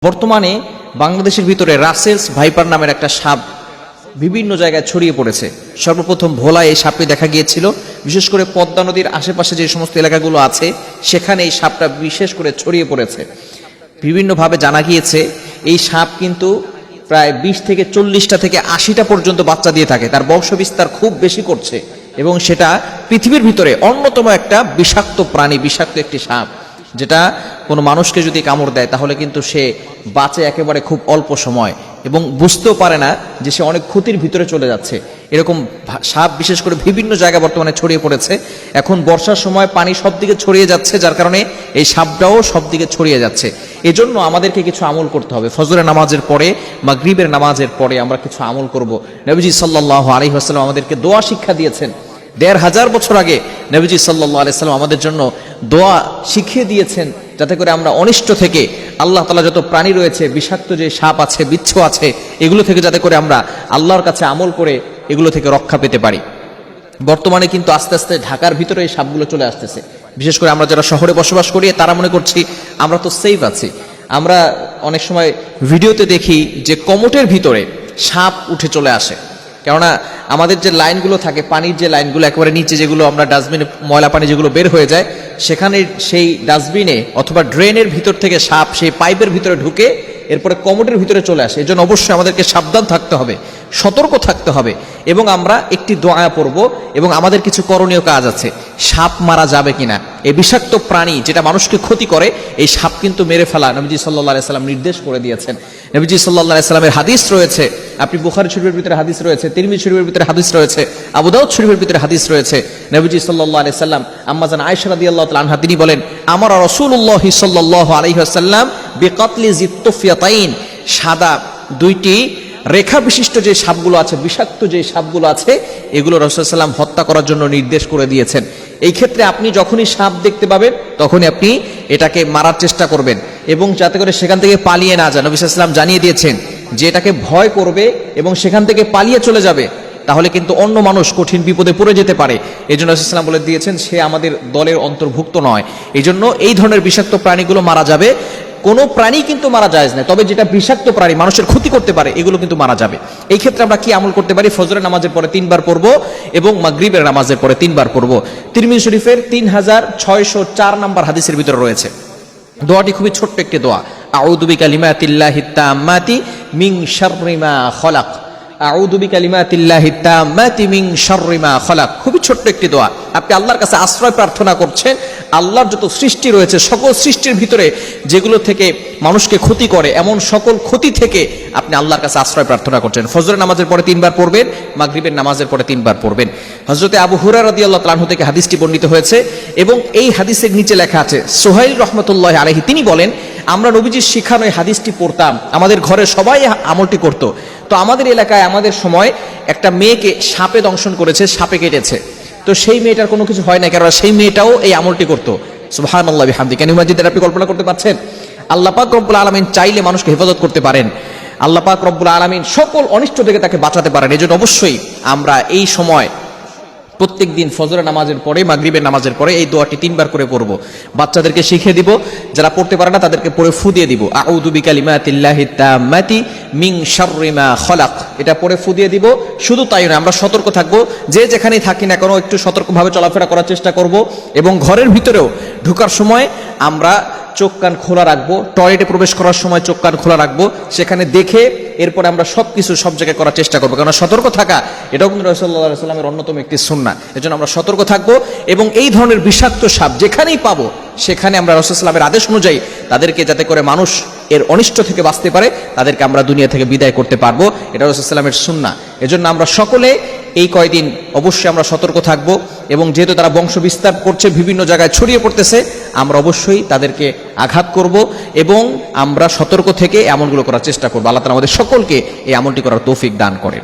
বর্তমানে বাংলাদেশের ভিতরে রাসেলস ভাইপার নামের একটা সাপ বিভিন্ন জায়গায় ছড়িয়ে পড়েছে। সর্বপ্রথম ভোলায় এই সাপটি দেখা গিয়েছিল, বিশেষ করে পদ্মা নদীর আশেপাশে যে সমস্ত এলাকাগুলো আছে সেখানে এই সাপটা বিশেষ করে ছড়িয়ে পড়েছে। বিভিন্নভাবে জানা গিয়েছে এই সাপ কিন্তু প্রায় 20 থেকে 40টা থেকে 80টা পর্যন্ত বাচ্চা দিয়ে থাকে, তার বংশবিস্তার খুব বেশি করছে এবং সেটা পৃথিবীর ভিতরে অন্যতম একটা বিষাক্ত প্রাণী, বিষাক্ত একটি সাপ, যেটা কোনো মানুষকে যদি কামড় দেয় তাহলে কিন্তু সে বাঁচে একেবারে খুব অল্প সময় এবং বুঝতেও পারে না যে সে অনেক ক্ষতির ভিতরে চলে যাচ্ছে। এরকম সাপ বিশেষ করে বিভিন্ন জায়গায় বর্তমানে ছড়িয়ে পড়েছে। এখন বর্ষার সময় পানি সব দিকে ছড়িয়ে যাচ্ছে, যার কারণে এই সাপটাও সব দিকে ছড়িয়ে যাচ্ছে। এজন্য আমাদেরকে কিছু আমল করতে হবে। ফজরের নামাজের পরে, মাগরিবের নামাজের পরে আমরা কিছু আমল করব। নবীজি সাল্লাল্লাহু আলাইহি ওয়াসাল্লাম আমাদেরকে দোয়া শিক্ষা দিয়েছেন। 1500 বছর আগে নবীজি সাল্লাল্লাহু আলাইহি ওয়াসাল্লাম আমাদের জন্য দোয়া শিখিয়ে দিয়েছেন, যাতে করে আমরা অনিষ্ট থেকে, আল্লাহ তাআলা যত প্রাণী রয়েছে, বিষাক্ত যে সাপ আছে, বিচ্ছু আছে, এগুলো থেকে যাতে করে আমরা আল্লাহর কাছে আমল করে এগুলো থেকে রক্ষা পেতে পারি। বর্তমানে কিন্তু আস্তে আস্তে ঢাকার ভিতরে এই সাপগুলো চলে আসতেছে। বিশেষ করে আমরা যারা শহরে বসবাস করি তারা মনে করছি আমরা তো সেফ আছি। আমরা অনেক সময় ভিডিওতে দেখি যে কমোটের ভিতরে সাপ উঠে চলে আসে। কেননা আমাদের যে লাইনগুলো থাকে, পানির যে লাইনগুলো একেবারে নিচে, যেগুলো আমরা ডাস্টবিনে ময়লা পানি যেগুলো বের হয়ে যায়, সেখানে সেই ডাস্টবিনে অথবা ড্রেনের ভিতর থেকে সাপ সেই পাইপের ভিতরে ঢুকে এরপরে কমোডের ভিতরে চলে আসে। এজন্য অবশ্যই আমাদেরকে সাবধান থাকতে হবে, সতর্ক থাকতে হবে এবং আমরা একটি দোয়া পড়ব এবং আমাদের কিছু করণীয় কাজ আছে। সাপ মারা যাবে কিনা, এই বিষাক্ত প্রাণী যেটা মানুষকে ক্ষতি করে, এই সাপ কিন্তু মেরে ফেলা নবীজি সাল্লাল্লাহু আলাইহি সাল্লাম নির্দেশ করে দিয়েছেন। নবীজি সাল্লাল্লাহু আলাইহি সাল্লামের হাদিস রয়েছে, আপনি বুখারী শরীফের ভিতরে হাদিস রয়েছে, তিরমিজি শরীফের ভিতরে হাদিস রয়েছে, আবু দাউদ শরীফের ভিতরে হাদিস রয়েছে। নবীজি সাল্লাল্লাহু আলাইহি সাল্লাম আম্মা জান আয়েশা রাদিয়াল্লাহু তাআলা আনহা তিনি বলেন, আমারা রাসূলুল্লাহ সাল্লাল্লাহু আলাইহি ওয়াসাল্লাম বিকাতলি জিত্তুফিয়াতাইন, সাদা দুইটি রেখা বিশিষ্ট যে সাপগুলো আছে, বিষাক্ত যে সাপগুলো আছে, এগুলো রাসূল সাল্লাম হত্যা করার জন্য নির্দেশ করে দিয়েছেন। এই ক্ষেত্রে আপনি যখনই সাপ দেখতে পাবেন তখনই আপনি এটাকে মারার চেষ্টা করবেন এবং যাতে করে সেখান থেকে পালিয়ে না যান। নবী সাল্লাল্লাহু আলাইহি ওয়াসাল্লাম জানিয়ে দিয়েছেন যে এটাকে ভয় করবে এবং সেখান থেকে পালিয়ে চলে যাবে, তাহলে কিন্তু অন্য মানুষ কঠিন বিপদে পড়ে যেতে পারে। এই জন্য রাসূল সাল্লাল্লাহু আলাইহি ওয়াসাল্লাম বলে দিয়েছেন সে আমাদের দলের অন্তর্ভুক্ত নয়। এই জন্য এই ধরনের বিষাক্ত প্রাণীগুলো মারা যাবে। কোনো প্রাণী কিন্তু মারা যায় না, তবে যেটা বিষাক্ত প্রাণী মানুষের ক্ষতি করতে পারে এগুলো কিন্তু মারা যাবে। এই ক্ষেত্রে আমরা কি আমল করতে পারি? ফজরের নামাজের পরে 3 বার পড়বো এবং মাগরিবের নামাজের পরে 3 বার পড়বো। তিরমিজি শরীফের 3604 নম্বর হাদিসের ভিতরে রয়েছে। দোয়াটি খুবই ছোট্ট একটি দোয়া, আউযু বিকালিমাতিল্লাহিত তাম্মাতি মিন শাররি মা খালাক, আউযু বিকালিমাতিল্লাহিত তাম্মাতি মিন শাররি মা খালাক। খুবই ছোট্ট একটি দোয়া। আপনি আল্লাহর কাছে আশ্রয় প্রার্থনা করছেন, আল্লাহর যত সৃষ্টি রয়েছে সকল সৃষ্টির ভিতরে যেগুলো থেকে মানুষকে ক্ষতি করে, এমন সকল ক্ষতি থেকে আপনি আল্লাহর কাছে আশ্রয় প্রার্থনা করছেন। ফজরের নামাজের পরে 3 বার পড়বেন, মাগরিবের নামাজের পরে 3 বার পড়বেন। হযরতে আবু হুরায়রা রাদিয়াল্লাহু তাআলা আনহু থেকে হাদিসটি বর্ণিত হয়েছে এবং এই হাদিসের নিচে লেখা আছে, সুহাইল রাহমাতুল্লাহি আলাইহি তিনি বলেন, আমরা নবীজির শিখানো এই হাদিসটি পড়তাম, আমাদের ঘরে সবাই আমলটি করত। তো আমাদের এলাকায় আমাদের সময় একটা মেয়েকে সাপে দংশন করেছে, সাপে কেটেছে। তো সেই মেয়েটার কোনো কিছু হয় না, কারণ সেই মেয়েটাও এই আমলটি করতো। সুবহানাল্লাহি বিহামদিহি। কেন মাজিদের আপনি কল্পনা করতে পারছেন? আল্লাহ পাক রব্বুল আলামিন চাইলে মানুষকে হেফাজত করতে পারেন, আল্লাহ পাক রব্বুল আলামিন সকল অনিষ্ট থেকে তাকে বাঁচাতে পারেন। এজন্য অবশ্যই আমরা এই সময় প্রত্যেক দিন ফজরের নামাজের পরে, মাগরিবের নামাজের পরে এই দোয়াটি 3 বার করে পড়ব। বাচ্চাদেরকে শিখিয়ে দিব, যারা পড়তে পারে না তাদেরকে পড়ে ফু দিয়ে দিব, আউযু বিকালিমাতিল্লাহিত তাম্মাতি মিন শাররি মা খালাক, এটা পড়ে ফু দিয়ে দিব। শুধু তাই না, আমরা সতর্ক থাকবো, যে যেখানেই থাকি না কেন একটু সতর্কভাবে চলাফেরা করার চেষ্টা করব এবং ঘরের ভিতরেও ঢোকার সময় আমরা চোখ কান খোলা রাখবো, টয়লেটে প্রবেশ করার সময় চোখ কান খোলা রাখবো, সেখানে দেখে এরপরে আমরা সবকিছু সব জায়গায় করার চেষ্টা করবো। কারণ সতর্ক থাকা এটাও কিন্তু রাসূলুল্লাহ সাল্লাল্লাহু আলাইহি ওয়াসাল্লামের অন্যতম একটি সুন্নাহ। এজন্য আমরা সতর্ক থাকবো এবং এই ধরনের বিষাক্ত সাপ যেখানেই পাবো সেখানে আমরা রাসূল সাল্লাল্লাহু আলাইহি ওয়াসাল্লামের আদেশ অনুযায়ী তাদেরকে, যাতে করে মানুষ এর অনিষ্ট থেকে বাঁচতে পারে, তাদেরকে আমরা দুনিয়া থেকে বিদায় করতে পারবো। এটা রাসূল সাল্লাল্লাহু আলাইহি ওয়াসাল্লামের সুন্নাহ। এজন্য আমরা সকলে এই কয়দিন অবশ্যই আমরা সতর্ক থাকব এবং যেহেতু তারা বংশ বিস্তার করছে, বিভিন্ন জায়গায় ছড়িয়ে পড়তেছে, আমরা অবশ্যই তাদেরকে আঘাত করব এবং আমরা সতর্ক থেকে এমনগুলো করার চেষ্টা করবো। আল্লাহ তাআলা আমাদের সকলকে এই আমলটি করার তৌফিক দান করেন।